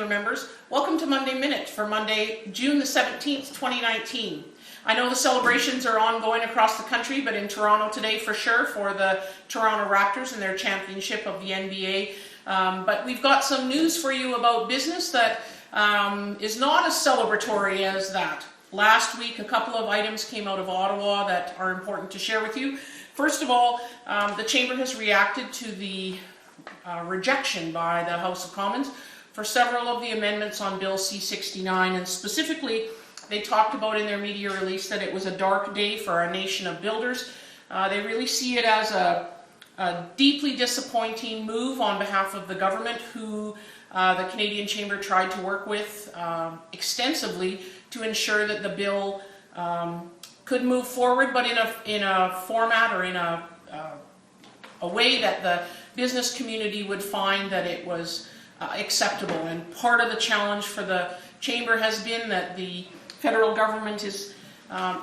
Chamber members. Welcome to Monday Minute for Monday, June the 17th, 2019. I know the celebrations are ongoing across the country, but in Toronto today for sure for the Toronto Raptors and their championship of the NBA. But we've got some news for you about business that is not as celebratory as that. Last week, a couple of items came out of Ottawa that are important to share with you. First of all, the Chamber has reacted to the rejection by the House of Commons for several of the amendments on Bill C-69, and specifically they talked about in their media release that it was a dark day for our nation of builders. They really see it as a deeply disappointing move on behalf of the government, who the Canadian Chamber tried to work with extensively to ensure that the bill could move forward, but in a format or in a way that the business community would find that it was acceptable. And part of the challenge for the Chamber has been that the federal government is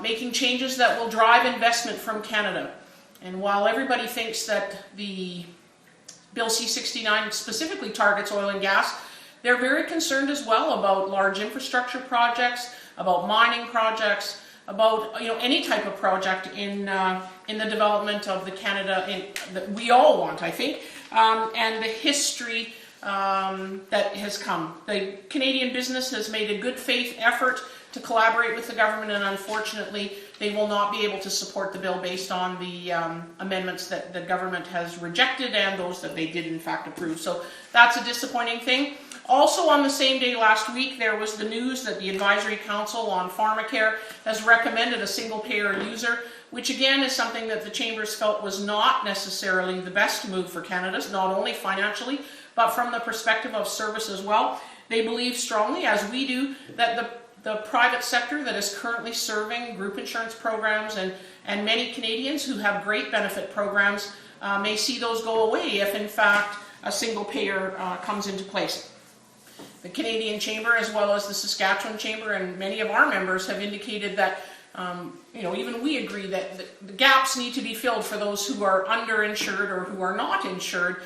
making changes that will drive investment from Canada. And while everybody thinks that the Bill C-69 specifically targets oil and gas, they're very concerned as well about large infrastructure projects, about mining projects, about any type of project in the development of the Canada that we all want, I think, and the history that has come. The Canadian business has made a good faith effort to collaborate with the government, and unfortunately they will not be able to support the bill based on the amendments that the government has rejected and those that they did in fact approve. So that's a disappointing thing. Also on the same day last week, there was the news that the Advisory Council on Pharmacare has recommended a single-payer user, which again is something that the Chambers felt was not necessarily the best move for Canada, not only financially, but from the perspective of service as well. They believe strongly, as we do, that the private sector that is currently serving group insurance programs and many Canadians who have great benefit programs may see those go away if in fact a single payer comes into place. The Canadian Chamber, as well as the Saskatchewan Chamber, and many of our members have indicated that even we agree that the gaps need to be filled for those who are underinsured or who are not insured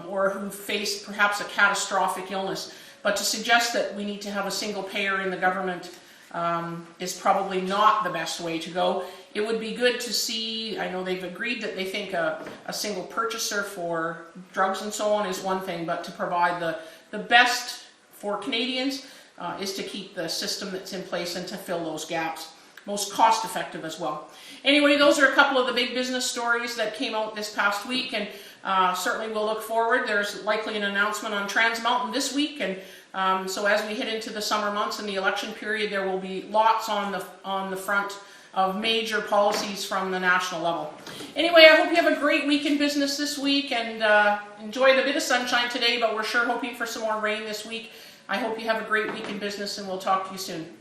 or who face perhaps a catastrophic illness. But to suggest that we need to have a single payer in the government is probably not the best way to go. It would be good to see, I know they've agreed that they think a single purchaser for drugs and so on is one thing, but to provide the best for Canadians is to keep the system that's in place and to fill those gaps. Most cost effective as well. Anyway, those are a couple of the big business stories that came out this past week, and certainly we'll look forward. There's likely an announcement on Trans Mountain this week, and so as we head into the summer months and the election period, there will be lots on the front of major policies from the national level. Anyway, I hope you have a great week in business this week, and enjoy the bit of sunshine today, but we're sure hoping for some more rain this week. I hope you have a great week in business, and we'll talk to you soon.